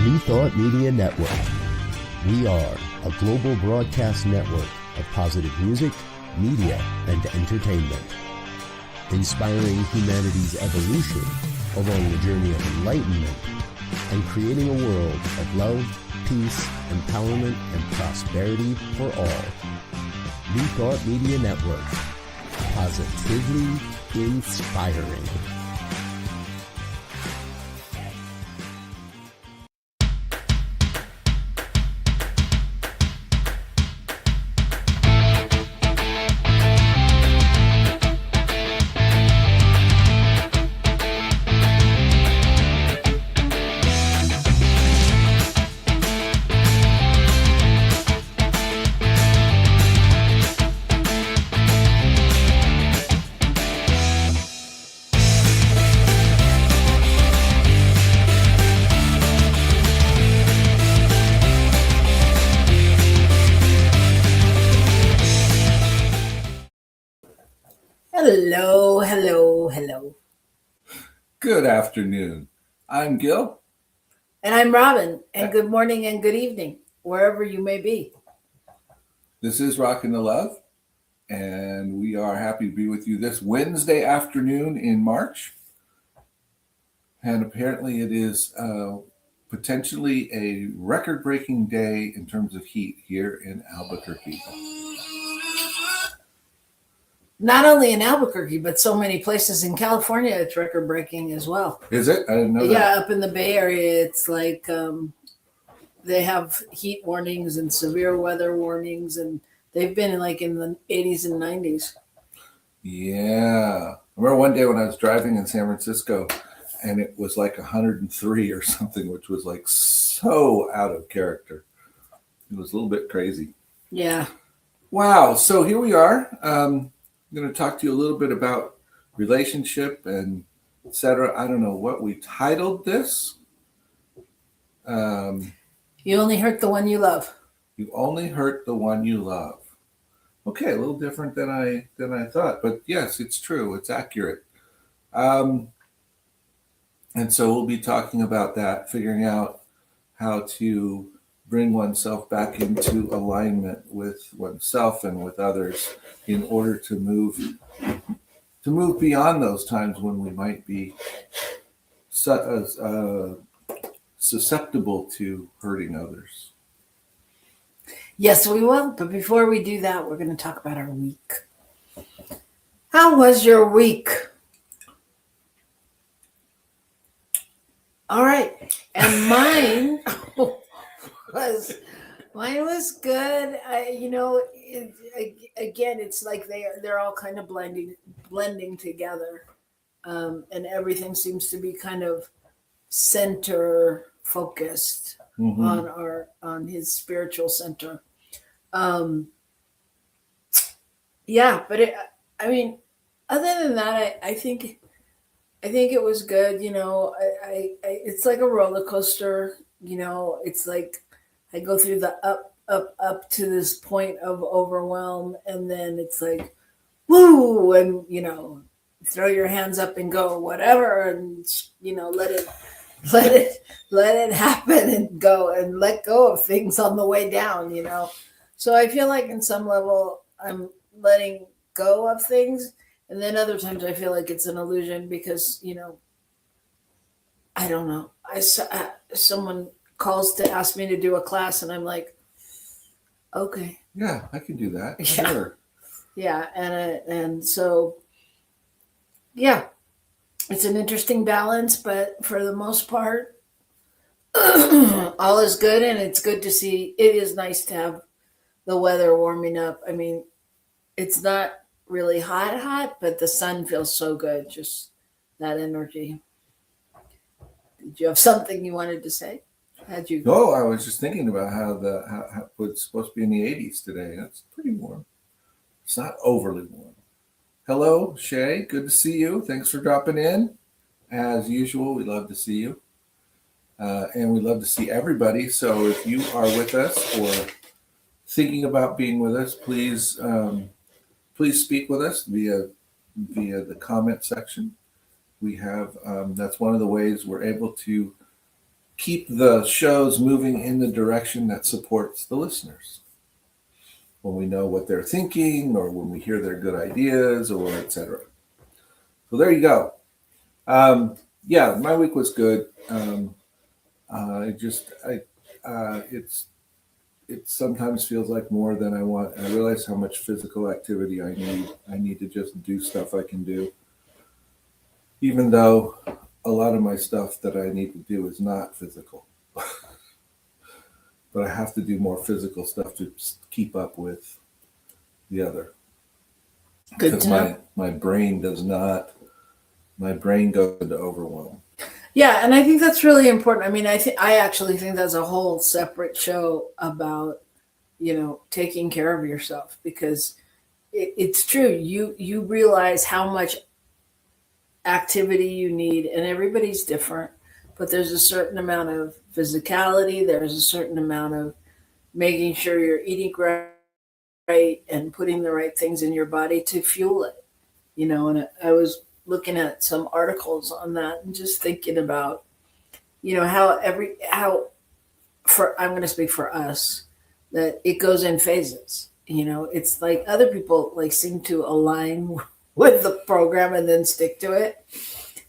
New Thought Media Network. We are a global broadcast network of positive music, media, and entertainment, inspiring humanity's evolution along the journey of enlightenment and creating a world of love, peace, empowerment, and prosperity for all. New Thought Media Network. Positively inspiring. Hello. Good afternoon. I'm Gil. And I'm Robyn, and good morning and good evening, wherever you may be. This is Rokin the Love, and we are happy to be with you this Wednesday afternoon in March. And apparently it is potentially a record-breaking day in terms of heat here in Albuquerque. Not only in Albuquerque, but so many places in California, it's record-breaking as well. Is it? I didn't know that. Yeah, up in the Bay Area, it's like they have heat warnings and severe weather warnings, and they've been in the 80s and 90s. Yeah. I remember one day when I was driving in San Francisco, and it was like 103 or something, which was like so out of character. It was a little bit crazy. Yeah. Wow. So here we are. I'm going to talk to you a little bit about relationship and etc. I don't know what we titled this. You only hurt the one you love. You only hurt the one you love. Okay, a little different than I thought, but yes, it's true. It's accurate. And so we'll be talking about that, figuring out how to bring oneself back into alignment with oneself and with others in order to move beyond those times when we might be susceptible to hurting others. Yes, we will. But before we do that, we're going to talk about our week. How was your week? All right. And mine was good. Again, it's like they're all kind of blending together, and everything seems to be kind of center focused on his spiritual center. But other than that, I think it was good. It's like a roller coaster. It's like I go through the up to this point of overwhelm, and then it's like, woo, and throw your hands up and go, whatever, and let it happen and go and let go of things on the way down. So I feel like in some level I'm letting go of things, and then other times I feel like it's an illusion because I don't know. Someone calls to ask me to do a class, and I'm like, okay. Yeah, I can do that. Yeah. Sure. Yeah, and so, yeah, it's an interesting balance, but for the most part, all is good, and it's good to see. It is nice to have the weather warming up. I mean, it's not really hot, but the sun feels so good, just that energy. Did you have something you wanted to say? How'd you? No, I was just thinking about how it's supposed to be in the 80s today. That's pretty warm. It's not overly warm. Hello, Shay. Good to see you. Thanks for dropping in. As usual, we love to see you. And we love to see everybody. So if you are with us or thinking about being with us, please speak with us via the comment section. We have that's one of the ways we're able to keep the shows moving in the direction that supports the listeners. When we know what they're thinking, or when we hear their good ideas, or etc. So there you go. Yeah, my week was good. It sometimes feels like more than I want. I realize how much physical activity I need. I need to just do stuff I can do, even though a lot of my stuff that I need to do is not physical. But I have to do more physical stuff to keep up with the other. Good Because to know. my brain does not. My brain goes into overwhelm. Yeah, and I think that's really important. I mean, I actually think that's a whole separate show about, taking care of yourself, because it's true. You realize how much activity you need, and everybody's different, but there's a certain amount of physicality, there's a certain amount of making sure you're eating right and putting the right things in your body to fuel it. And I was looking at some articles on that and just thinking about, I'm going to speak for us, that it goes in phases. It's like other people like seem to align with the program and then stick to it.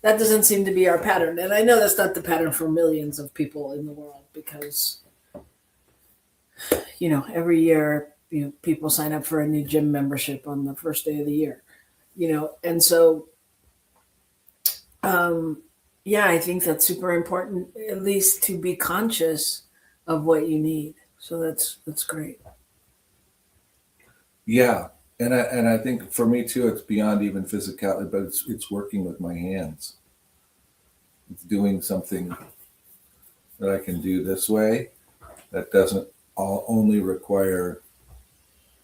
That doesn't seem to be our pattern. And I know that's not the pattern for millions of people in the world, because, every year, people sign up for a new gym membership on the first day of the year, and so, yeah, I think that's super important, at least to be conscious of what you need. So that's great. Yeah, and I think for me too, it's beyond even physicality, but it's working with my hands. It's doing something that I can do this way that doesn't only require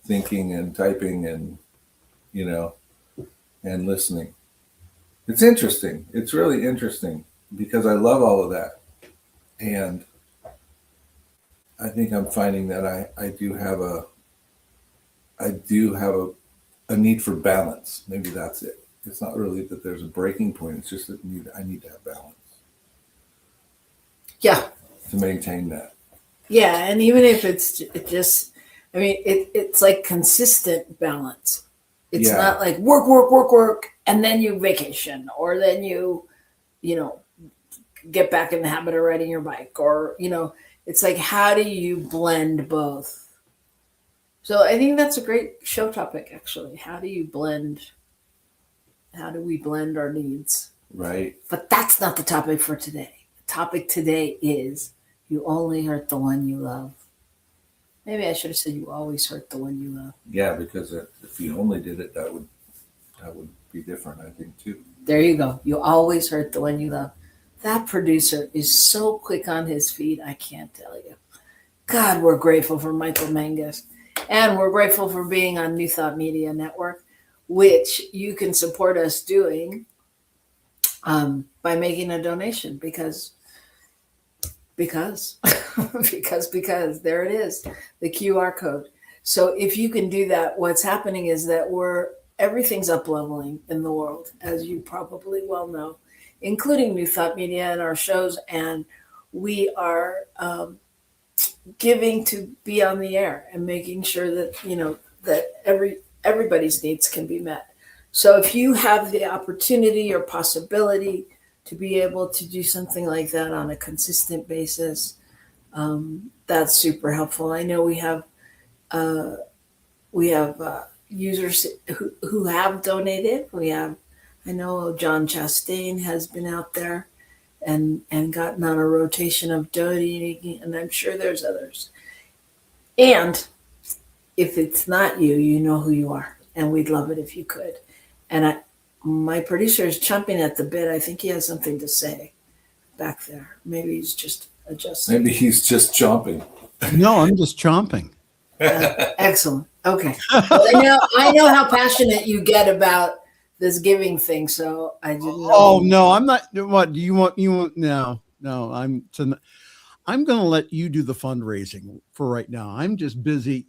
thinking and typing and and listening. It's interesting. It's really interesting because I love all of that, and I think I'm finding that I do have a need for balance. Maybe that's it. It's not really that there's a breaking point. It's just that I need to have balance. Yeah. To maintain that. Yeah, and even if it's it's like consistent balance. It's not like work, and then you vacation, or then you get back in the habit of riding your bike, or it's like, how do you blend both? So I think that's a great show topic, actually. How do we blend our needs? Right. But that's not the topic for today. The topic today is you only hurt the one you love. Maybe I should have said you always hurt the one you love. Yeah, because if you only did it, that would be different, I think, too. There you go. You always hurt the one you love. That producer is so quick on his feet, I can't tell you. God, we're grateful for Michael Mangus. And we're grateful for being on New Thought Media Network, which you can support us doing by making a donation, because there it is, the QR code. So if you can do that, what's happening is that everything's up leveling in the world, as you probably well know, including New Thought Media and our shows. And we are giving to be on the air and making sure that, that everybody's needs can be met. So if you have the opportunity or possibility to be able to do something like that on a consistent basis, that's super helpful. I know we have users who have donated. I know John Chastain has been out there and gotten on a rotation of donating, and I'm sure there's others. And if it's not you, you know who you are, and we'd love it if you could. And my producer is chomping at the bit. I think he has something to say back there. Maybe he's just adjusting. Maybe he's just chomping. No, I'm just chomping. Excellent. Okay. Well, I know how passionate you get about this giving thing, so I didn't know. Oh no, I'm not. What do you want? No. I'm going to let you do the fundraising for right now. I'm just busy,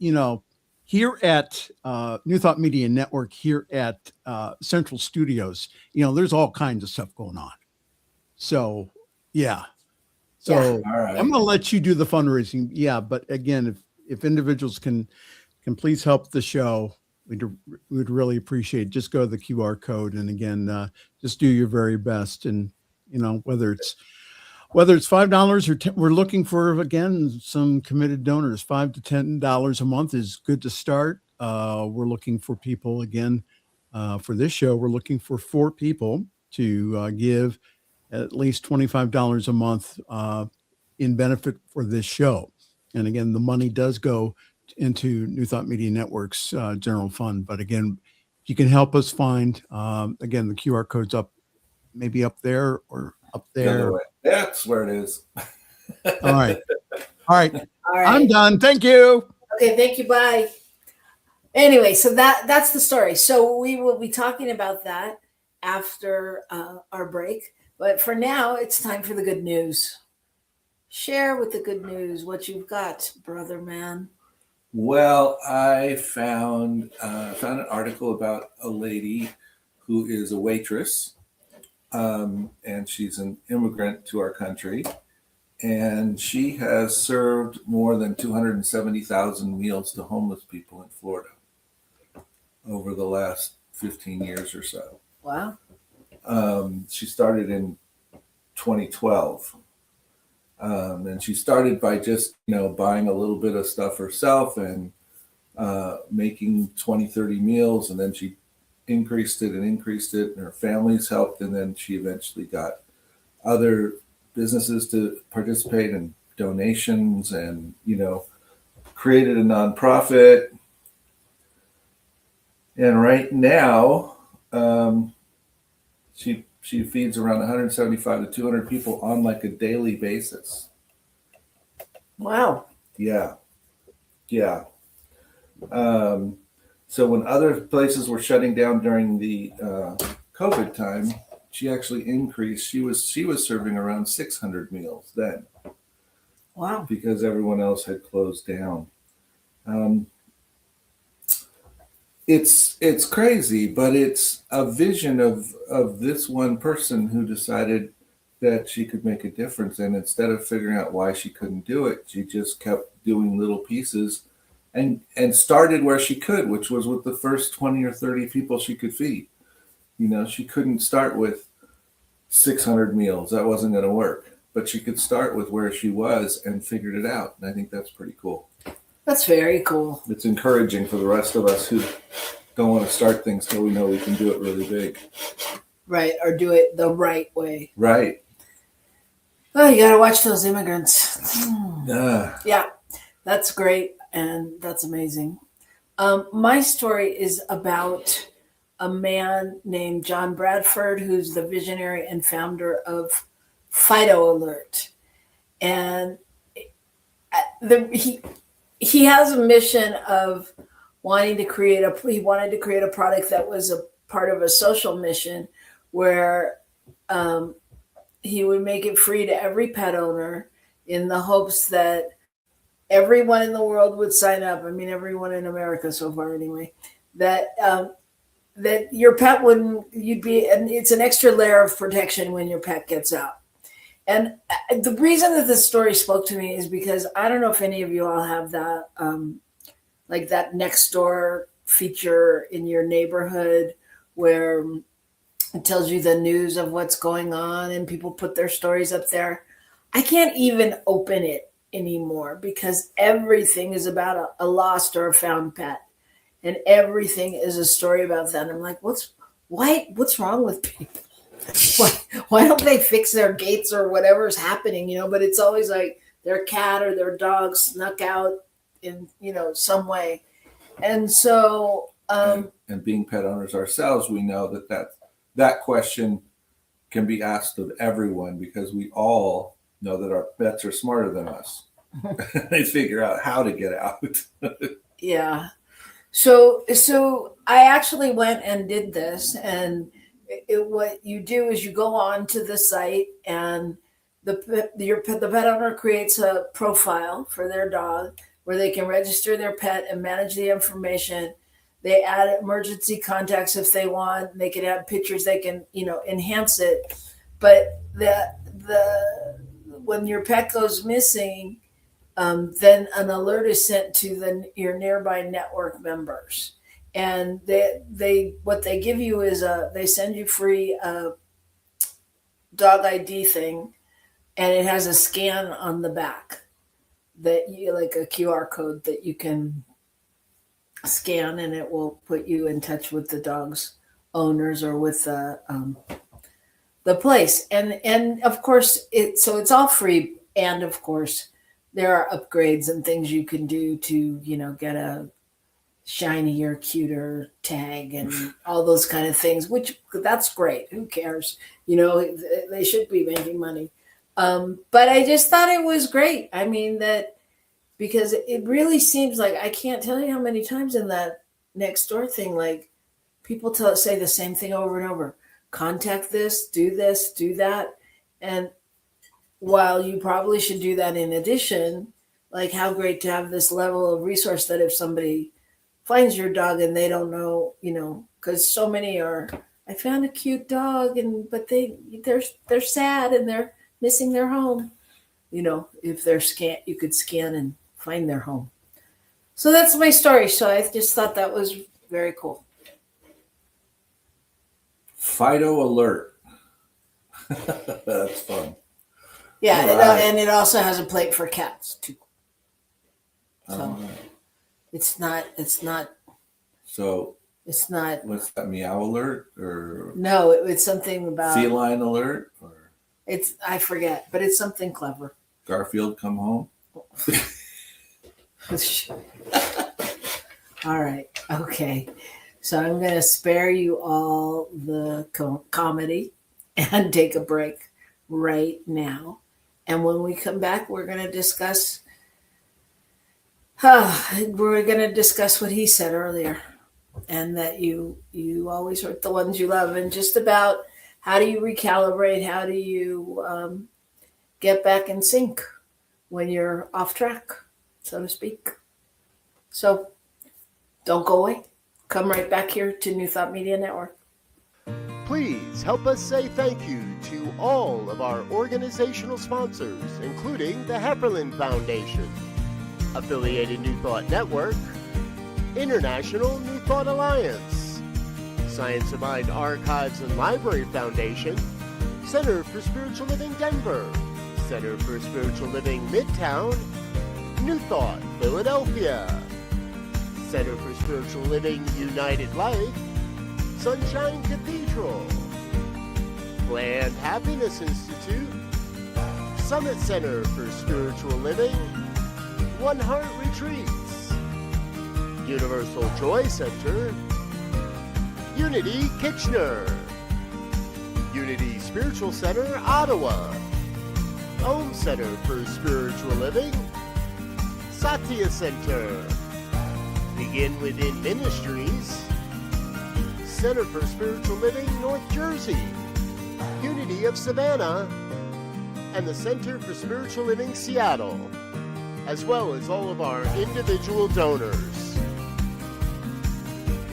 here at New Thought Media Network, here at Central Studios. There's all kinds of stuff going on. So, yeah. So All right. I'm going to let you do the fundraising. Yeah. But again, if individuals can please help the show, we'd really appreciate it. Just go to the QR code. And again, just do your very best. And, whether it's $5 or 10, we're looking for, again, some committed donors. $5 to $10 a month is good to start. We're looking for people again, for this show. We're looking for 4 people to give at least $25 a month in benefit for this show. And again, the money does go into New Thought Media Network's general fund. But again, if you can help us find, again, the QR code's maybe up there or up there. That's where it is. All right. I'm done. Thank you. Okay. Thank you. Bye. Anyway, so that's the story. So we will be talking about that after our break. But for now, it's time for the good news. Share with the good news what you've got, brother man. Well, I found an article about a lady who is a waitress, and she's an immigrant to our country, and she has served more than 270,000 meals to homeless people in Florida over the last 15 years or so. Wow. She started in 2012. And she started by just, buying a little bit of stuff herself and making 20, 30 meals. And then she increased it. And her family's helped. And then she eventually got other businesses to participate in donations and, created a nonprofit. And right now, she feeds around 175 to 200 people on like a daily basis. Wow. Yeah. So when other places were shutting down during the COVID time, she actually increased. She was serving around 600 meals then. Wow. Because everyone else had closed down. It's crazy, but it's a vision of this one person who decided that she could make a difference. And instead of figuring out why she couldn't do it, she just kept doing little pieces and started where she could, which was with the first 20 or 30 people she could feed. She couldn't start with 600 meals. That wasn't going to work. But she could start with where she was and figured it out. And I think that's pretty cool. That's very cool. It's encouraging for the rest of us who don't want to start things till we know we can do it really big. Right. Or do it the right way. Right. Oh, you got to watch those immigrants. Yeah. That's great. And that's amazing. My story is about a man named John Bradford, who's the visionary and founder of Phyto Alert. And he has a mission of wanted to create a product that was a part of a social mission where he would make it free to every pet owner in the hopes that everyone in the world would sign up. I mean, everyone in America so far anyway, that your pet and it's an extra layer of protection when your pet gets out. And the reason that this story spoke to me is because I don't know if any of you all have that, like that next door feature in your neighborhood where it tells you the news of what's going on and people put their stories up there. I can't even open it anymore because everything is about a lost or a found pet. And everything is a story about that. And I'm like, what's wrong with people? Why don't they fix their gates or whatever's happening, but it's always like their cat or their dog snuck out in, some way. And so, and being pet owners ourselves, we know that question can be asked of everyone because we all know that our pets are smarter than us. They figure out how to get out. Yeah. So I actually went and did this, and what you do is you go on to the site, and the pet owner creates a profile for their dog where they can register their pet and manage the information. They add emergency contacts if they want. They can add pictures. They can enhance it. But when your pet goes missing, then an alert is sent to your nearby network members, and they what they give you is they send you free dog ID thing, and it has a scan on the back that you like a QR code that you can scan, and it will put you in touch with the dog's owners or with the place. And of course it's all free, and of course there are upgrades and things you can do to get a shinier, cuter tag and all those kind of things, which that's great. Who cares? They should be making money. But I just thought it was great. I mean, that because it really seems like, I can't tell you how many times in that next door thing, like people say the same thing over and over. Contact this, do that. And while you probably should do that in addition, like how great to have this level of resource that if somebody finds your dog and they don't know, because so many are, I found a cute dog but they're sad and they're missing their home. If they're you could scan and find their home. So that's my story. So I just thought that was very cool. Fido alert. That's fun. Yeah, Right. and it also has a plate for cats too. So Right. it's not. So It's not. what's that, meow alert or No, it's something about. feline alert or I forget, but it's something clever. Garfield come home? All right. Okay. So I'm going to spare you all the comedy and take a break right now. And when we come back, we're going to discuss. We're going to discuss what he said earlier, and that you always hurt the ones you love, and just about how do you recalibrate, how do you get back in sync when you're off track, so to speak. So don't go away. Come right back here to New Thought Media Network. Please help us say thank you to all of our organizational sponsors, including the Hepperlin Foundation, Affiliated New Thought Network, International New Thought Alliance, Science of Mind Archives and Library Foundation, Center for Spiritual Living Denver, Center for Spiritual Living Midtown, New Thought Philadelphia, Center for Spiritual Living United Life, Sunshine Cathedral, Planned Happiness Institute, Summit Center for Spiritual Living, One Heart Retreats, Universal Joy Center, Unity Kitchener, Unity Spiritual Center Ottawa, Om Center for Spiritual Living, Satya Center, Begin Within Ministries, Center for Spiritual Living North Jersey, Unity of Savannah, and the Center for Spiritual Living Seattle, as well as all of our individual donors.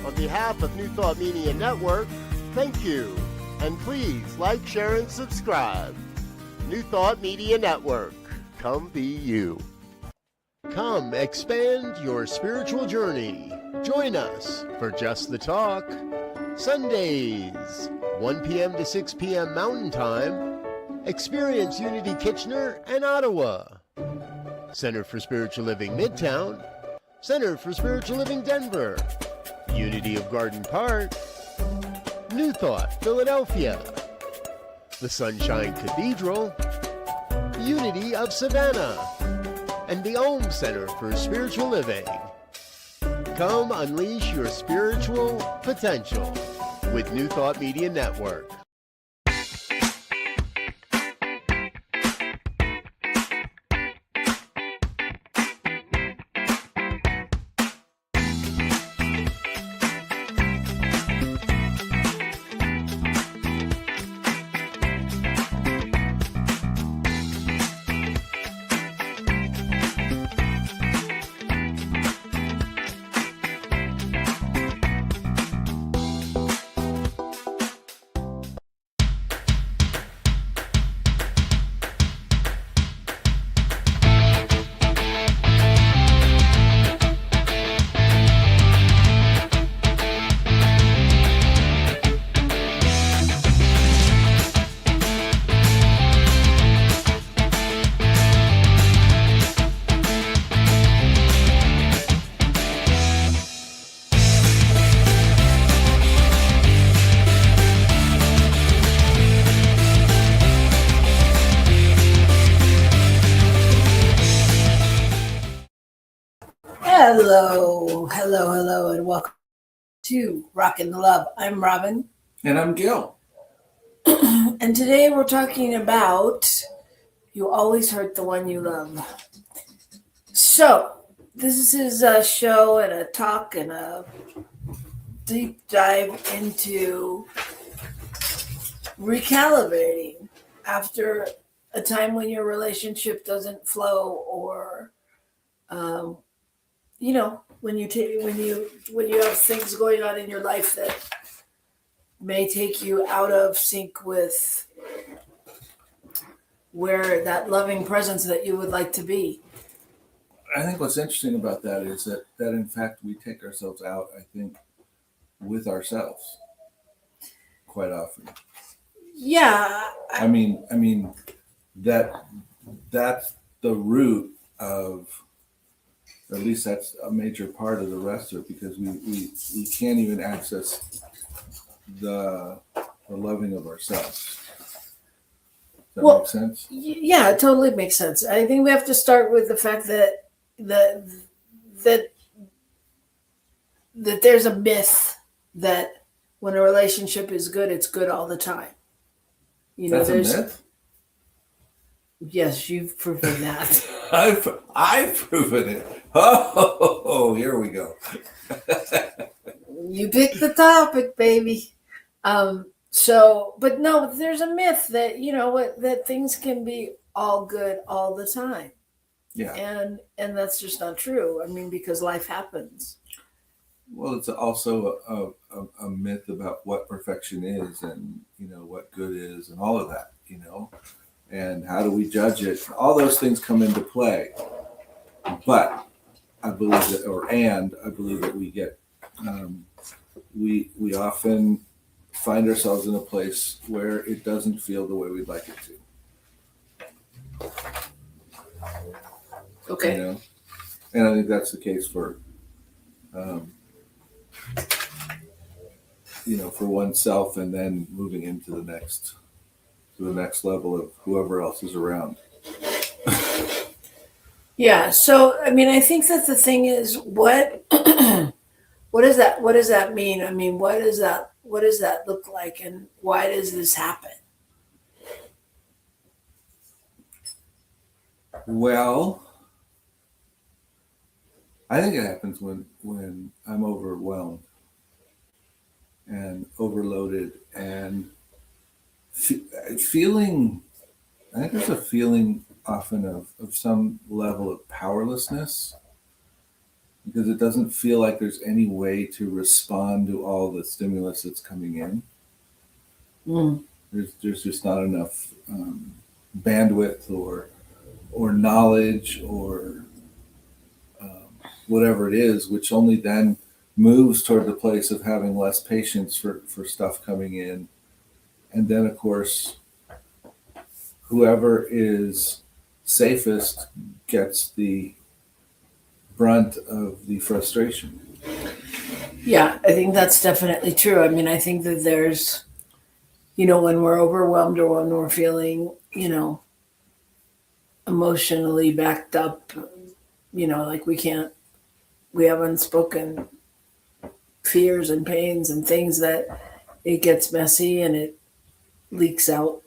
On behalf of New Thought Media Network, thank you, and please like, share, and subscribe. New Thought Media Network, come be you. Come expand your spiritual journey. Join us for Just the Talk, Sundays, 1 p.m. to 6 p.m. Mountain Time. Experience Unity Kitchener and Ottawa. Center for Spiritual Living Midtown, Center for Spiritual Living Denver, Unity of Garden Park, New Thought Philadelphia, the Sunshine Cathedral, Unity of Savannah, and the Om Center for Spiritual Living. Come unleash your spiritual potential with New Thought Media Network. Hello, and welcome to Rokin the Love. I'm Robyn. And I'm Gil. And today we're talking about You Always Hurt the One You Love. So, this is a show and a talk and a deep dive into recalibrating after a time when your relationship doesn't flow, or when you have things going on in your life that may take you out of sync with where that loving presence that you would like to be. I think what's interesting about that is that in fact we take ourselves out, I think, with ourselves quite often. Yeah. I mean that's the root of, or at least that's a major part of the rest of it, because we can't even access the loving of ourselves. Does that make sense? Yeah, it totally makes sense. I think we have to start with the fact that there's a myth that when a relationship is good, it's good all the time. That's a myth? Yes, you've proven that. I've proven it. Oh, here we go. You picked the topic, baby. But no, there's a myth that, that things can be all good all the time. Yeah. And that's just not true. I mean, because life happens. Well, it's also a myth about what perfection is, and, what good is, and all of that, and how do we judge it? All those things come into play. But I believe that we get, we often find ourselves in a place where it doesn't feel the way we'd like it to. Okay. And I think that's the case for, for oneself, and then moving into the next level of whoever else is around. Yeah. So, I mean, I think that the thing is, what does that mean? I mean, what does that look like, and why does this happen? Well, I think it happens when I'm overwhelmed and overloaded and feeling, I think there's a feeling often of some level of powerlessness, because it doesn't feel like there's any way to respond to all the stimulus that's coming in. There's just not enough bandwidth or knowledge or whatever it is, which only then moves toward the place of having less patience for stuff coming in. And then, of course, whoever is safest gets the brunt of the frustration. Yeah, I think that's definitely true. I mean, I think that there's, when we're overwhelmed, or when we're feeling, emotionally backed up, like we have unspoken fears and pains and things, that it gets messy and it leaks out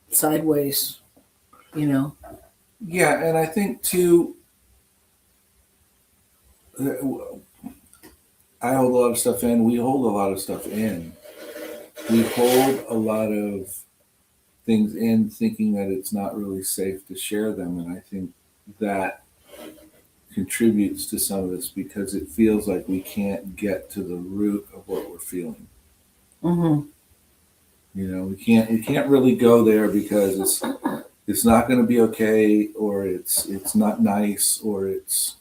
sideways, Yeah, and I think too, I hold a lot of stuff in. We hold a lot of stuff in. We hold a lot of things in, thinking that it's not really safe to share them. And I think that contributes to some of this, because it feels like we can't get to the root of what we're feeling. Mm-hmm. We can't really go there, because it's not going to be okay, or it's not nice, or it's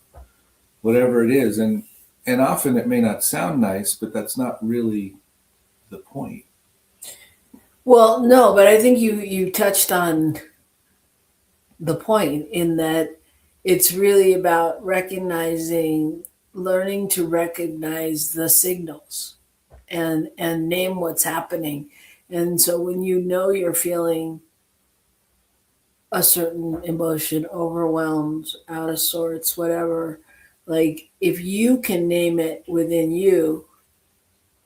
whatever it is. And often it may not sound nice, but that's not really the point. Well, no, but I think you touched on the point, in that it's really about learning to recognize the signals and name what's happening. And so when you're feeling a certain emotion, overwhelmed, out of sorts, whatever, like if you can name it within you,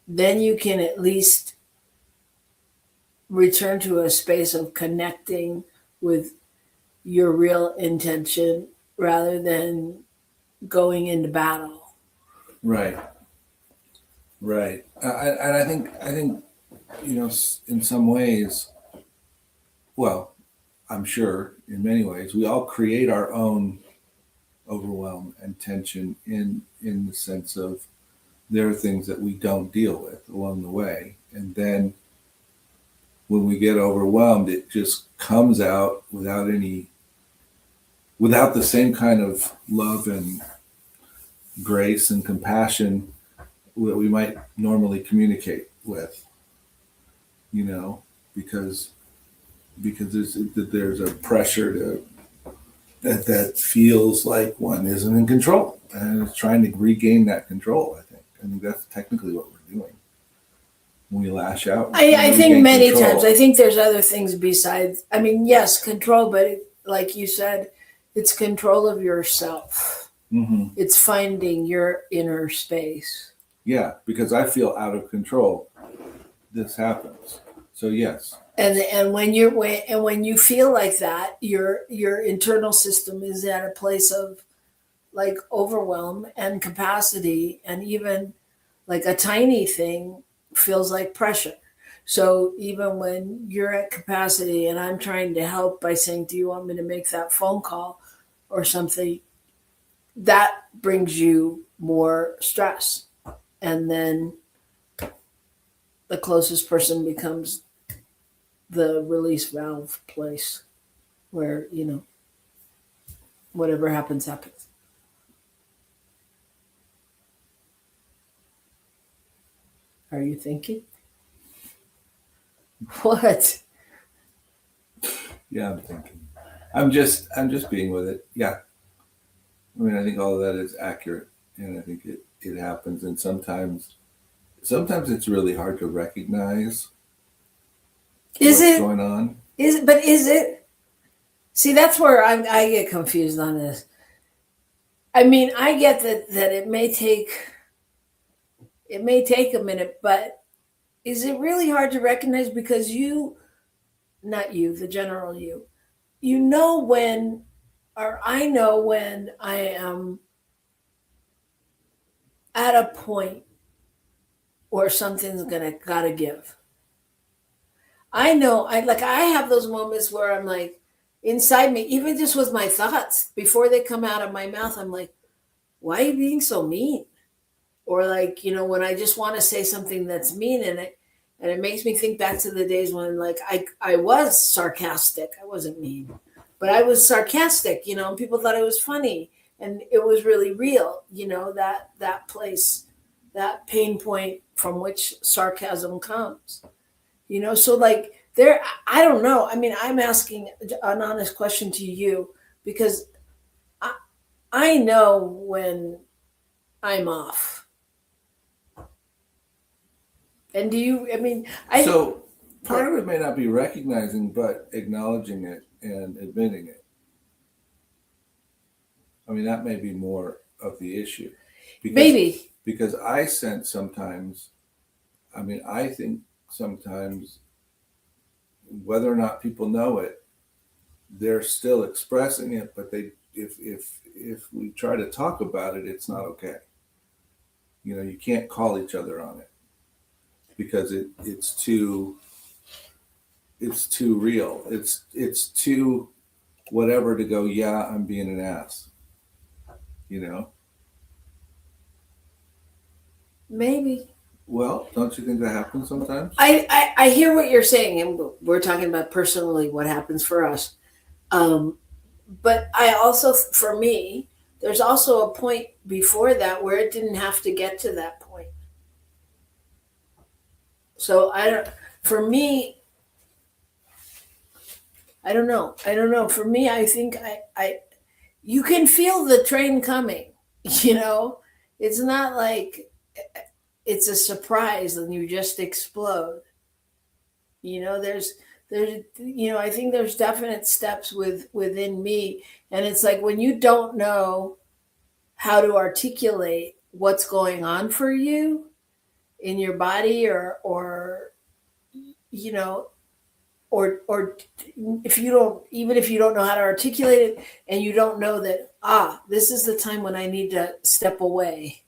then you can at least return to a space of connecting with your real intention rather than going into battle. Right. Right. And I think, in some ways, well, I'm sure in many ways, we all create our own overwhelm and tension in the sense of there are things that we don't deal with along the way. And then when we get overwhelmed, it just comes out without the same kind of love and grace and compassion that we might normally communicate with, because there's a pressure that feels like one isn't in control and is trying to regain that control. I think that's technically what we're doing when we lash out. I think many times, I think there's other things besides, I mean, yes, control, but like you said, it's control of yourself. Mm-hmm. It's finding your inner space. Yeah, because I feel out of control. This happens. So yes. And when you feel like that, your internal system is at a place of like overwhelm and capacity, and even like a tiny thing feels like pressure. So even when you're at capacity and I'm trying to help by saying, do you want me to make that phone call or something, that brings you more stress. And then the closest person becomes the release valve place where, whatever happens, happens. Are you thinking? What? Yeah, I'm thinking. I'm just being with it. Yeah. I mean, I think all of that is accurate, and I think it happens. And sometimes it's really hard to recognize what's going on. But is it? See, that's where I get confused on this. I mean, I get that it may take a minute, but is it really hard to recognize because not you, the general you know when, or I know when I am at a point where something's gotta give. I know I have those moments where I'm like inside me, even just with my thoughts, before they come out of my mouth, I'm like, why are you being so mean? Or like, when I just want to say something that's mean, and it makes me think back to the days when like I was sarcastic. I wasn't mean, but I was sarcastic, and people thought it was funny, and it was really real, that place, that pain point from which sarcasm comes. So like there, I don't know. I mean, I'm asking an honest question to you because I know when I'm off. And do you, I mean, so part of it may not be recognizing, but acknowledging it and admitting it. I mean, that may be more of the issue. Because I sense sometimes, I think sometimes whether or not people know it, they're still expressing it, but if we try to talk about it, it's not okay. You can't call each other on it because it's too real. It's too whatever to go, yeah, I'm being an ass. Maybe. Well, don't you think that happens sometimes? I hear what you're saying, and we're talking about personally what happens for us. But I also, for me, there's also a point before that where it didn't have to get to that point. So for me, I don't know. For me, I think you can feel the train coming, it's not like it's a surprise and you just explode. There's I think there's definite steps within me, and it's like when you don't know how to articulate what's going on for you in your body, or you know, or if you don't, even if you don't know how to articulate it, and you don't know that, this is the time when I need to step away.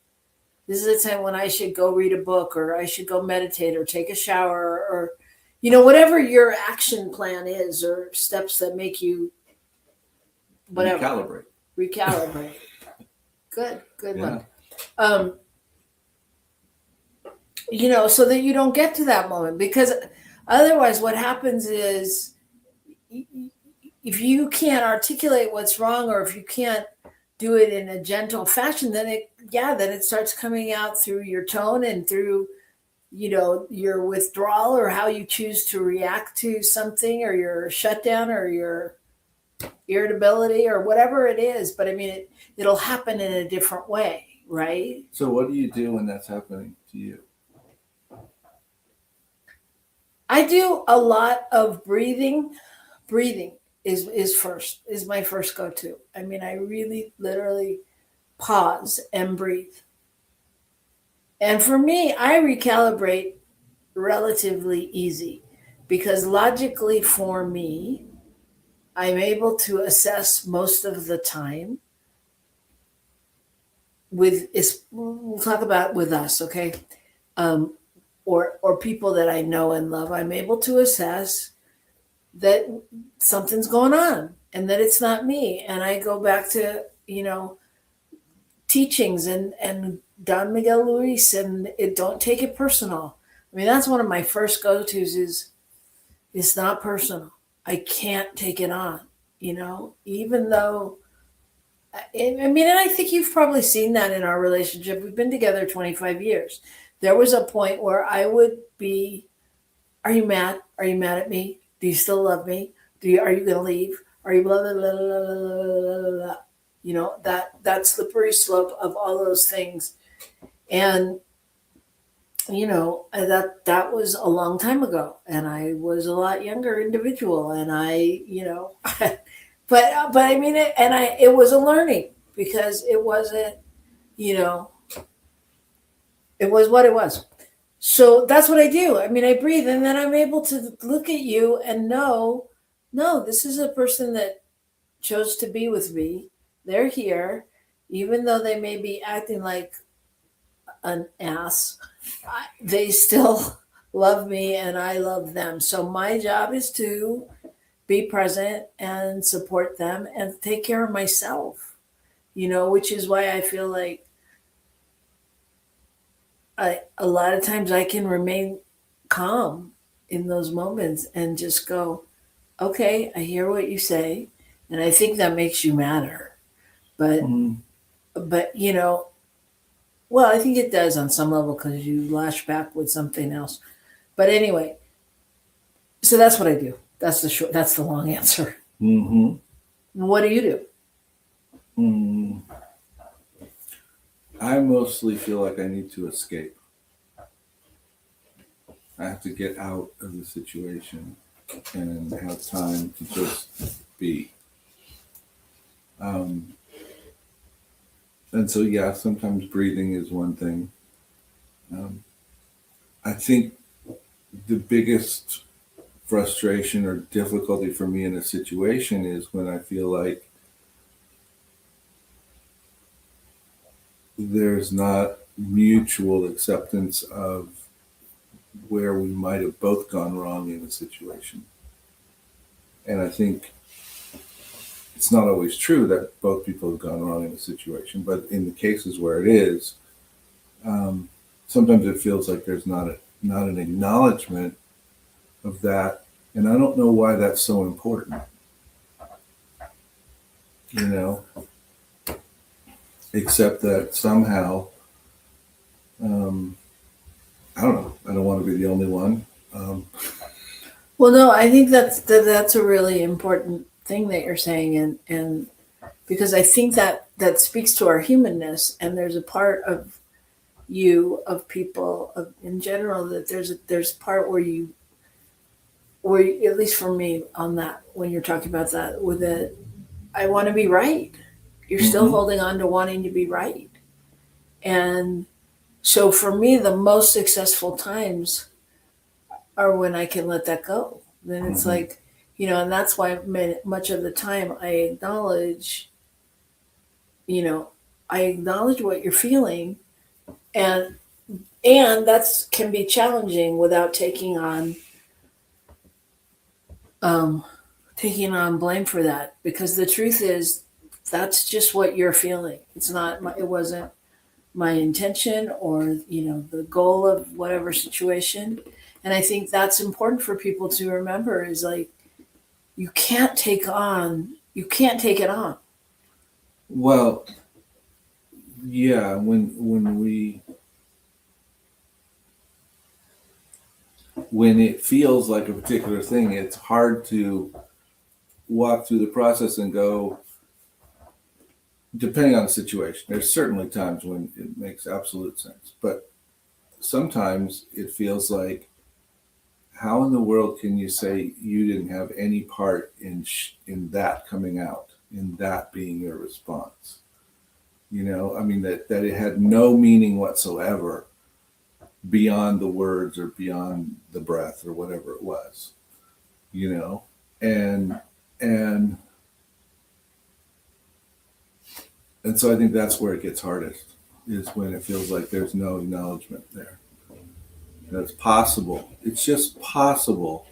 This is the time when I should go read a book, or I should go meditate, or take a shower, or whatever your action plan is, or steps that make you whatever recalibrate. Good Yeah. one. So that you don't get to that moment, because otherwise what happens is, if you can't articulate what's wrong, or if you can't do it in a gentle fashion, then it starts coming out through your tone, and through your withdrawal, or how you choose to react to something, or your shutdown, or your irritability, or whatever it is. But I mean, it'll happen in a different way, right? So what do you do when that's happening to you? I do a lot of breathing. Breathing is my first go-to. I mean, I really literally pause and breathe. And for me, I recalibrate relatively easy, because logically for me, I'm able to assess most of the time we'll talk about with us, okay? Or people that I know and love, I'm able to assess that something's going on, and that it's not me. And I go back to, teachings and Don Miguel Luis, and don't take it personal. I mean, that's one of my first go-tos is, it's not personal. I can't take it on, even though, and I think you've probably seen that in our relationship. We've been together 25 years. There was a point where I would be, are you mad? Are you mad at me? Do you still love me? Are you going to leave? Are you blah, blah, blah, blah, blah, blah, blah. That slippery slope of all those things. And, that was a long time ago, and I was a lot younger individual, and I, but I mean, it was a learning, because it wasn't, it was what it was. So that's what I do. I mean, I breathe, and then I'm able to look at you and know, no, this is a person that chose to be with me. They're here, even though they may be acting like an ass. They still love me, and I love them. So my job is to be present and support them and take care of myself, which is why I feel like a lot of times I can remain calm in those moments and just go, okay, I hear what you say, and I think that makes you madder. But, well, I think it does on some level, because you lash back with something else. But anyway, so that's what I do. That's the long answer. Mm-hmm. And what do you do? I mostly feel like I need to escape. I have to get out of the situation and have time to just be. And so, yeah, sometimes breathing is one thing. I think the biggest frustration or difficulty for me in a situation is when I feel like there's not mutual acceptance of where we might have both gone wrong in a situation. And I think it's not always true that both people have gone wrong in a situation, but in the cases where it is, sometimes it feels like there's not an acknowledgement of that. And I don't know why that's so important, except that somehow, I don't know, I don't want to be the only one. Well, no, I think that's a really important thing that you're saying, and because I think that speaks to our humanness, and there's a part of you, of people, in general, that there's a part where you, at least for me on that, when you're talking about that, with it, I want to be right, You're still Mhm. holding on to wanting to be right. And so for me, the most successful times are when I can let that go. Then it's Mhm. like, and that's why much of the time you know, I acknowledge what you're feeling, and that's can be challenging without um, taking on blame for that, because the truth is that's just what you're feeling. It wasn't my intention or the goal of whatever situation. And I think that's important for people to remember is like you can't take it on. Well, yeah, when it feels like a particular thing, it's hard to walk through the process and go, depending on the situation. There's certainly times when it makes absolute sense, but sometimes it feels like, how in the world can you say you didn't have any part in that coming out, in that being your response? I mean, that it had no meaning whatsoever beyond the words or beyond the breath or whatever it was, you know? And, and, and so I think that's where it gets hardest, is when it feels like there's no acknowledgement there. That's possible. It's just possible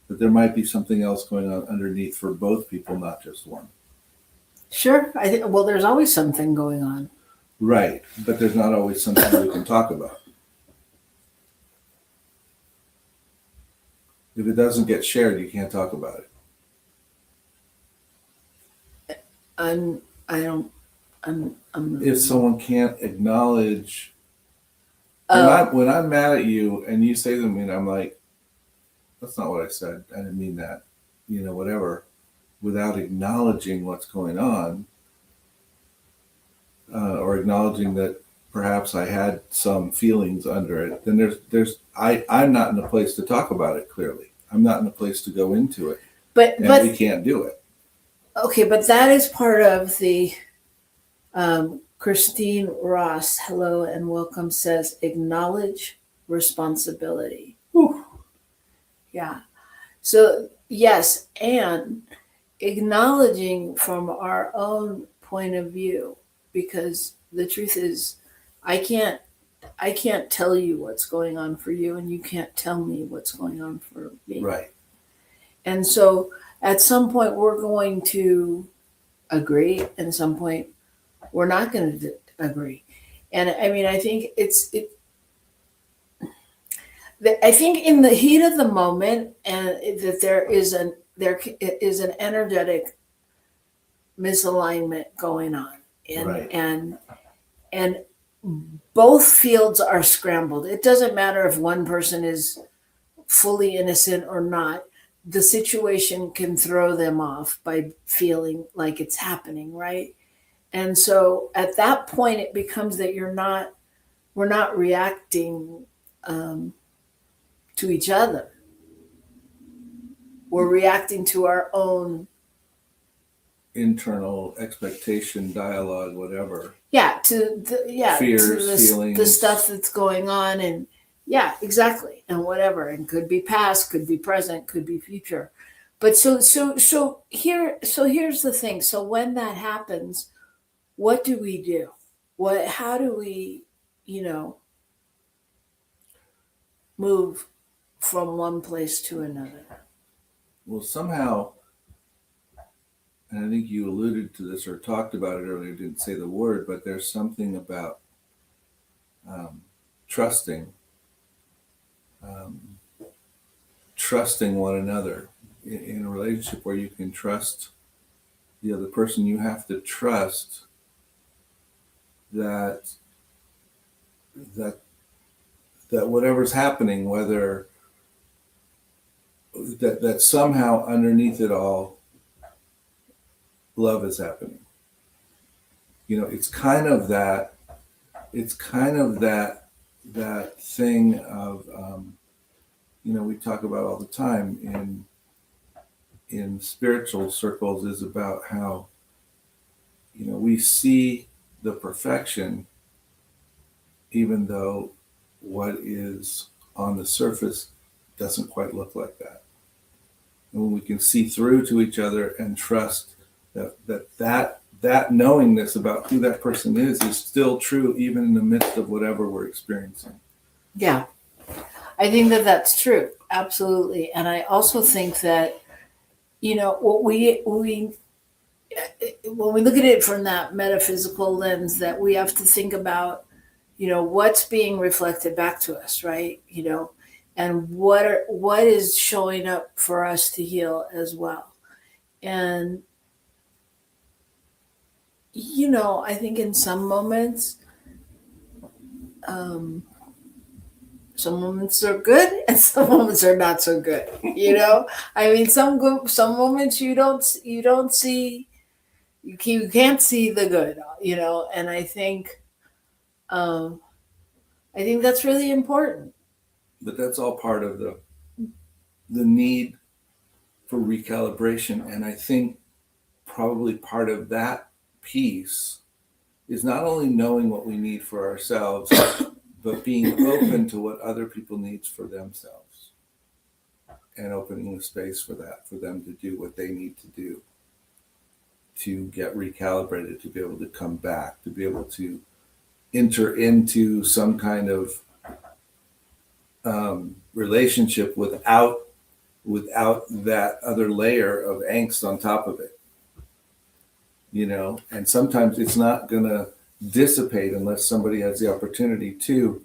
that there might be something else going on underneath for both people, not just one. Sure, I think. Well, there's always something going on. Right. But there's not always something we can talk about. If it doesn't get shared, you can't talk about it. I'm. I don't. I'm. If someone can't acknowledge, Oh, when I'm mad at you and you say something, I'm like, that's not what I said. I didn't mean that. Whatever. Without acknowledging what's going on, or acknowledging that perhaps I had some feelings under it, then I'm not in a place to talk about it clearly. I'm not in a place to go into it, but and we can't do it. okay, but that is part of the. Christine Ross, hello and welcome, says acknowledge responsibility. Whew. Yeah. So yes, and acknowledging from our own point of view, because the truth is, I can't tell you what's going on for you, and you can't tell me what's going on for me. Right. And so at some point we're going to agree, and at some point we're not going to agree. And I mean, I think I think in the heat of the moment, and that there is an energetic misalignment going on, and Right. and both fields are scrambled. It doesn't matter if one person is fully innocent or not. The situation can throw them off by feeling like it's happening, right? And so at that point, it becomes that we're not reacting to each other. We're reacting to our own, Internal expectation, dialogue, whatever. to Fears, the feelings. stuff that's going on, and yeah, exactly, and whatever, and could be past, could be present, could be future. But here's the thing. So when that happens, what do we do? How do we, move from one place to another? Well, somehow, and I think you alluded to this or talked about it earlier, didn't say the word, but there's something about trusting, um, trusting one another in a relationship where you can trust the other person. You have to trust that that that whatever's happening, whether that somehow underneath it all, love is happening. It's kind of that. It's kind of that thing of we talk about all the time in spiritual circles, is about how we see the perfection, even though what is on the surface doesn't quite look like that. And when we can see through to each other and trust that knowingness about who that person is still true, even in the midst of whatever we're experiencing. Yeah, I think that that's true. Absolutely. And I also think that, what we when we look at it from that metaphysical lens, that we have to think about, what's being reflected back to us, right? And what is showing up for us to heal as well. And, I think in some moments are good and some moments are not so good. I mean, some moments you don't see, you can't see the good, and I think that's really important. But that's all part of the need for recalibration. And I think probably part of that piece is not only knowing what we need for ourselves, but being open to what other people need for themselves, and opening the space for that, for them to do what they need to do to get recalibrated, to be able to come back, to be able to enter into some kind of relationship without that other layer of angst on top of it. And sometimes it's not going to dissipate unless somebody has the opportunity to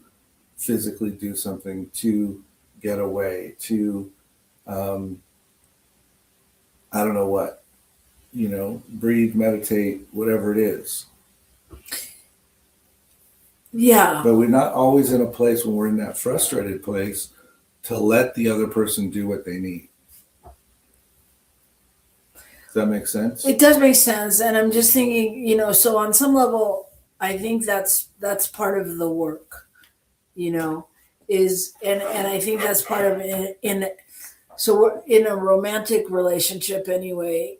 physically do something, to get away, to I don't know what, breathe, meditate, whatever it is. Yeah. But we're not always in a place when we're in that frustrated place to let the other person do what they need. Does that make sense? It does make sense. And I'm just thinking, so on some level, I think that's part of the work, is, and I think that's part of it so we're in a romantic relationship anyway,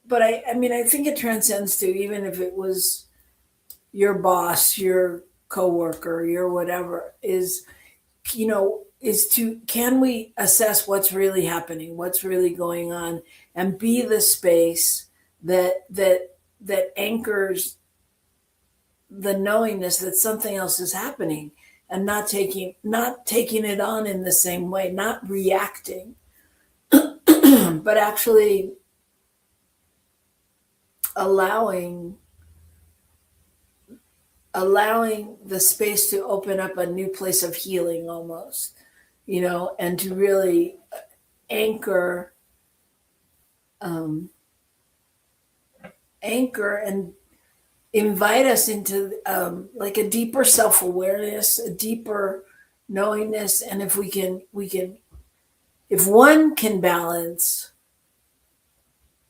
but I think it transcends to, even if it was your boss, your coworker, your whatever, is can we assess what's really happening, what's really going on, and be the space that anchors the knowingness that something else is happening, and not taking it on in the same way, not reacting, but actually allowing the space to open up a new place of healing almost, and to really anchor and invite us into like a deeper self-awareness, a deeper knowingness. And if if one can balance,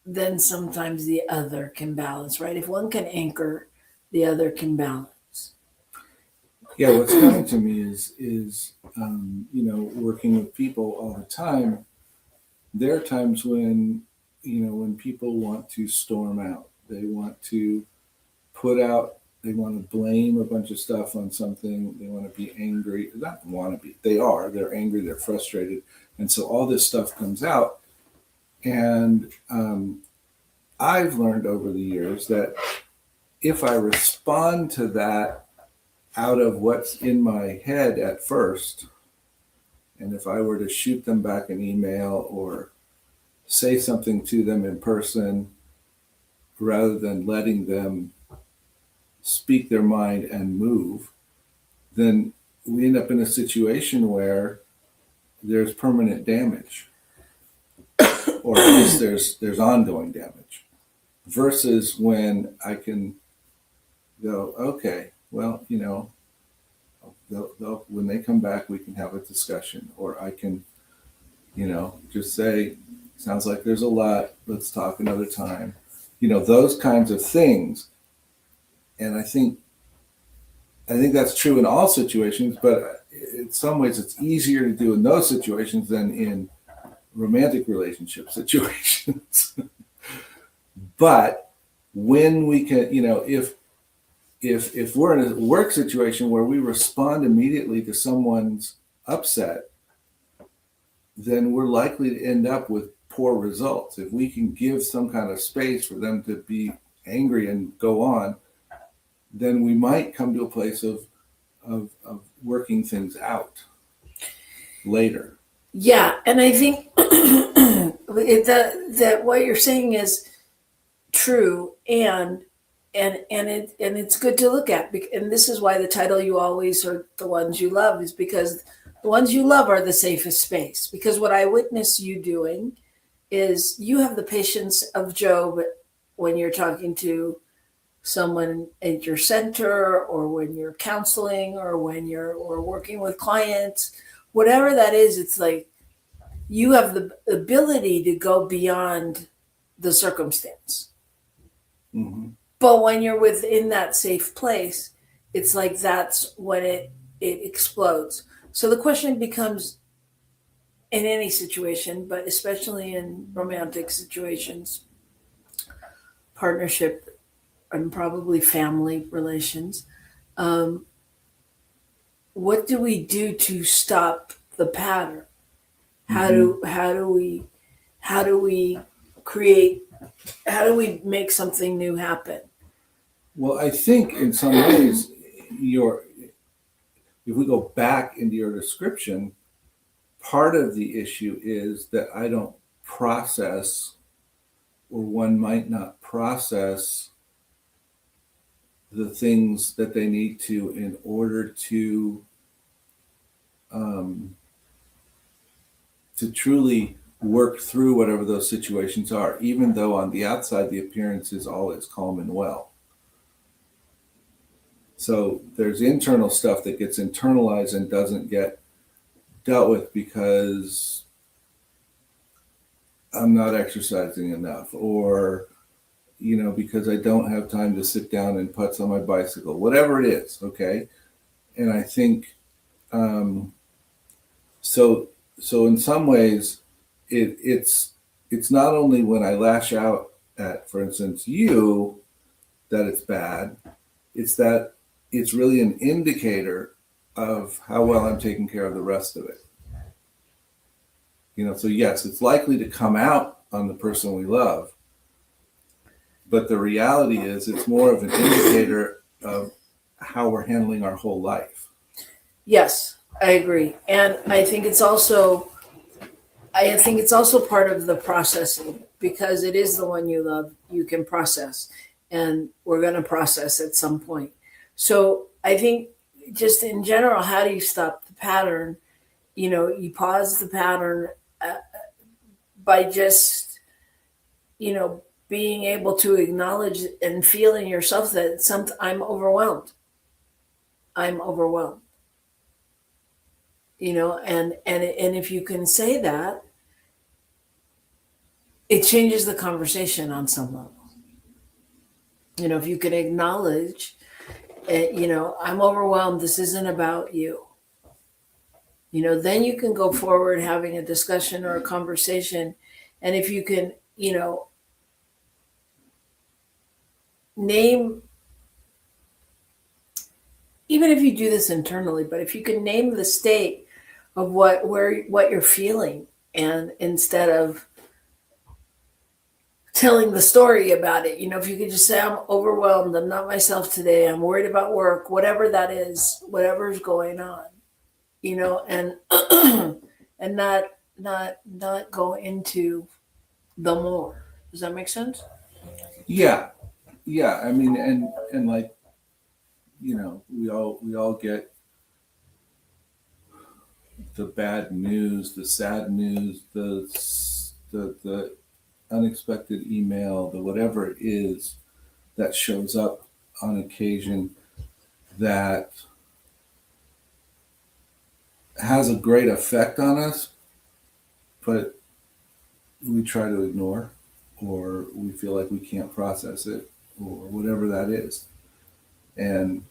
then sometimes the other can balance, right? If one can anchor, the other can balance. Yeah, what's coming to me is working with people all the time. There are times when people want to storm out. They want to they want to blame a bunch of stuff on something. They want to be angry. Not want to be. They're angry. They're frustrated. And so all this stuff comes out. And I've learned over the years that if I respond to that out of what's in my head at first, and if I were to shoot them back an email or say something to them in person, rather than letting them speak their mind and move, then we end up in a situation where there's permanent damage, or at least there's ongoing damage, versus when I can go, okay, well, when they come back, we can have a discussion, or I can, just say, sounds like there's a lot, let's talk another time, those kinds of things. And I think that's true in all situations, but in some ways it's easier to do in those situations than in romantic relationship situations. But when we can, if we're in a work situation where we respond immediately to someone's upset, then we're likely to end up with poor results. If we can give some kind of space for them to be angry and go on, then we might come to a place of working things out later. Yeah, and I think that what you're saying is true, and it's good to look at. And this is why the title "You Always Are the Ones You Love" is because the ones you love are the safest space. Because what I witness you doing is you have the patience of Job when you're talking to someone at your center, or when you're counseling, or when you're working with clients, whatever that is. It's like you have the ability to go beyond the circumstance. Mm-hmm. But when you're within that safe place, it's like that's when it explodes. So the question becomes, in any situation, but especially in romantic situations, partnership, and probably family relations, what do we do to stop the pattern? How do we make something new happen? Well, I think in some ways, if we go back into your description, part of the issue is that I don't process, or one might not process, the things that they need to in order to truly work through whatever those situations are, even though on the outside the appearance is all is calm and well. So there's internal stuff that gets internalized and doesn't get dealt with because I'm not exercising enough, or because I don't have time to sit down and putz on my bicycle, whatever it is. Okay. And I think, so in some ways it's not only when I lash out at, for instance, you, that it's bad. It's that it's really an indicator of how well I'm taking care of the rest of it. So yes, it's likely to come out on the person we love, but the reality is it's more of an indicator of how we're handling our whole life. Yes, I agree. And I think it's also part of the processing, because it is the one you love, you can process, and we're going to process at some point. So I think just in general, how do you stop the pattern? You pause the pattern by just, being able to acknowledge and feel in yourself that I'm overwhelmed. And if you can say that, it changes the conversation on some level. If you can acknowledge, I'm overwhelmed, this isn't about you. Then you can go forward having a discussion or a conversation. And if you can, name, even if you do this internally, but if you can name the state of what you're feeling, and instead of telling the story about it, if you could just say, I'm overwhelmed, I'm not myself today, I'm worried about work, whatever that is, whatever's going on, and and not go into the more. Does that make sense? Yeah. I mean, and like, we all get the bad news, the sad news, the unexpected email, the whatever it is that shows up on occasion that has a great effect on us, but we try to ignore, or we feel like we can't process it, or whatever that is. And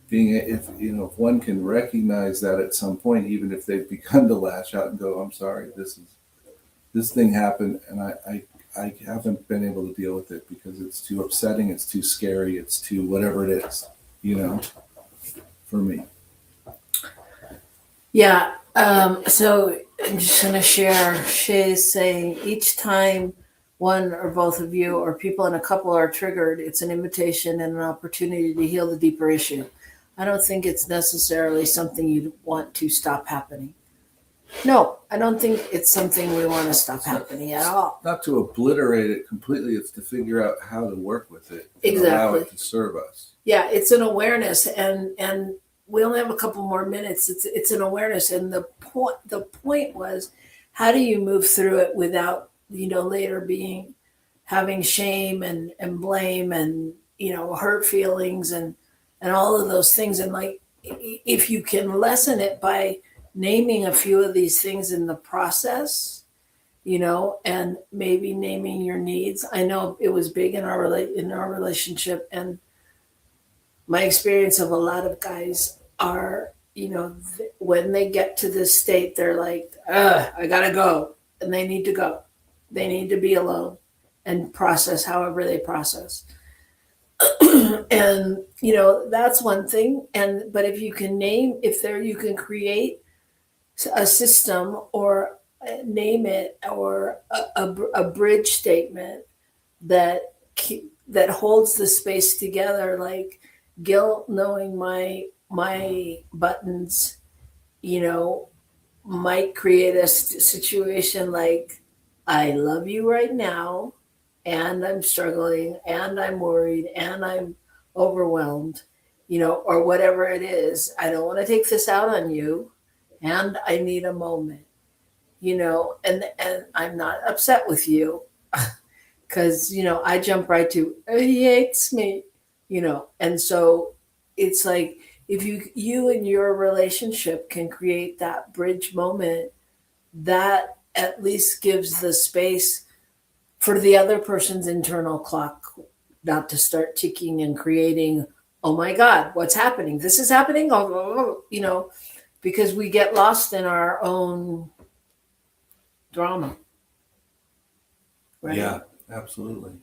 if one can recognize that at some point, even if they've begun to lash out and go, I'm sorry, this thing happened, and I haven't been able to deal with it because it's too upsetting, it's too scary, it's too whatever it is, for me. Yeah. So I'm just going to share. Shay's saying each time one or both of you or people in a couple are triggered, it's an invitation and an opportunity to heal the deeper issue. I don't think it's necessarily something you want to stop happening. No, I don't think it's something we want to stop happening at all. Not to obliterate it completely, it's to figure out how to work with it and Exactly. allow it to serve us. Yeah, it's an awareness, and we only have a couple more minutes. It's an awareness, and the point was, how do you move through it without later having shame and blame and hurt feelings and all of those things. And like, if you can lessen it by naming a few of these things in the process, and maybe naming your needs. I know it was big in our relationship, and my experience of a lot of guys are, when they get to this state, they're like, I gotta go, and they need to go. They need to be alone and process however they process. And that's one thing. But if you can you can create a system or name it, or a bridge statement that holds the space together, like Gil knowing my buttons, might create a situation like, I love you right now, and I'm struggling, and I'm worried, and I'm overwhelmed, or whatever it is. I don't want to take this out on you, and I need a moment, and I'm not upset with you because, I jump right to, he hates me, and so it's like, if you and your relationship can create that bridge moment, that at least gives the space for the other person's internal clock not to start ticking and creating, oh my God, what's happening? This is happening, because we get lost in our own drama. Right? Yeah, absolutely.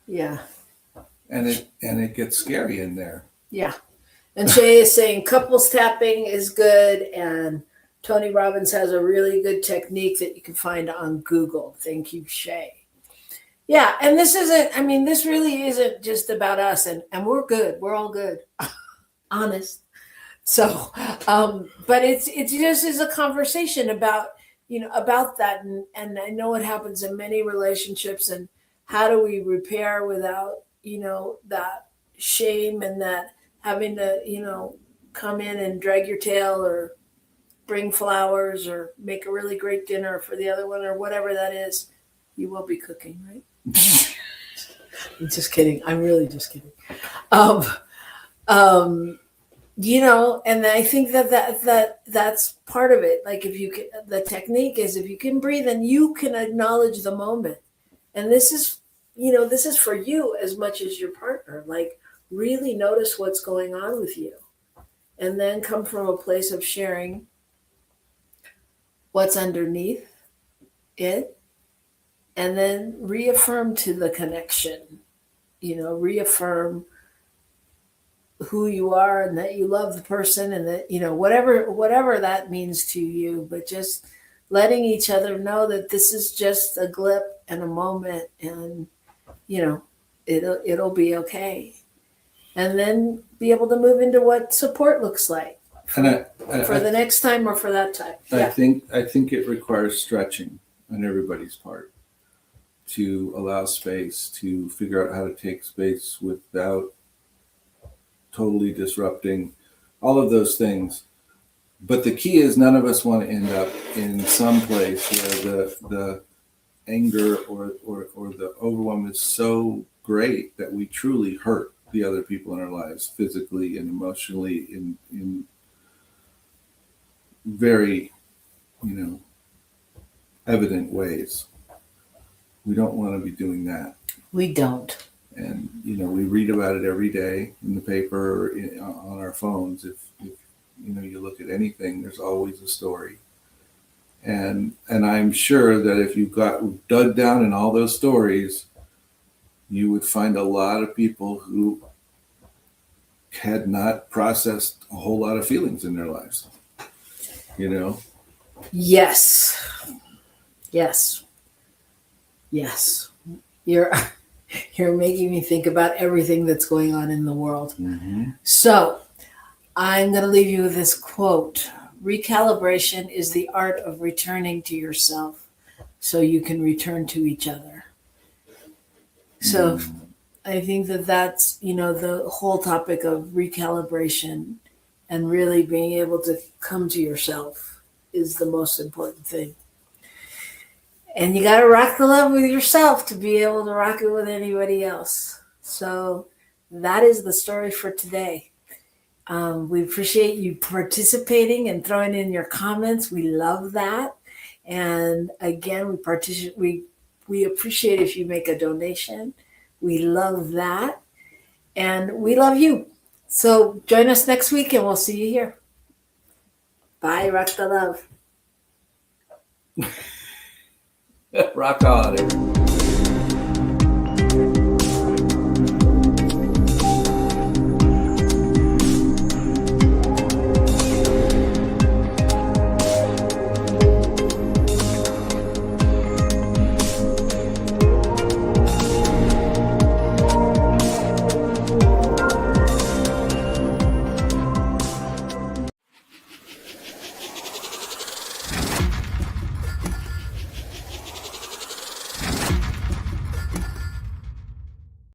Yeah. And it gets scary in there. Yeah. And Shay is saying couples tapping is good, and Tony Robbins has a really good technique that you can find on Google. Thank you, Shay. Yeah, and this really isn't just about us, and we're good. We're all good. Honest. So, but it just is a conversation about, about that. And I know it happens in many relationships, and how do we repair without, that shame and that having to, come in and drag your tail or bring flowers or make a really great dinner for the other one or whatever that is. You will be cooking, right? I'm just kidding. I'm really just kidding. And I think that's part of it. Like, the technique is, if you can breathe and you can acknowledge the moment, and this is for you as much as your partner, like, really notice what's going on with you, and then come from a place of sharing what's underneath it, and then reaffirm to the connection, reaffirm who you are and that you love the person, and that, whatever that means to you, but just letting each other know that this is just a blip and a moment, and, it'll be okay. And then be able to move into what support looks like for the next time or for that time. I think it requires stretching on everybody's part to allow space, to figure out how to take space without totally disrupting all of those things. But the key is, none of us want to end up in some place where the anger or the overwhelm is so great that we truly hurt the other people in our lives, physically and emotionally, in very, evident ways. We don't want to be doing that. We don't. And, we read about it every day in the paper or on our phones. If you look at anything, there's always a story. And I'm sure that if you got dug down in all those stories, you would find a lot of people who had not processed a whole lot of feelings in their lives. You know? Yes. Yes. Yes. You're making me think about everything that's going on in the world. Mm-hmm. So I'm going to leave you with this quote. Recalibration is the art of returning to yourself so you can return to each other. So I think that that's, the whole topic of recalibration and really being able to come to yourself is the most important thing. And you got to rock the love with yourself to be able to rock it with anybody else. So that is the story for today. We appreciate you participating and throwing in your comments. We love that. And again, we appreciate if you make a donation. We love that. And we love you. So join us next week and we'll see you here. Bye. Rock the love. Rock on, everyone.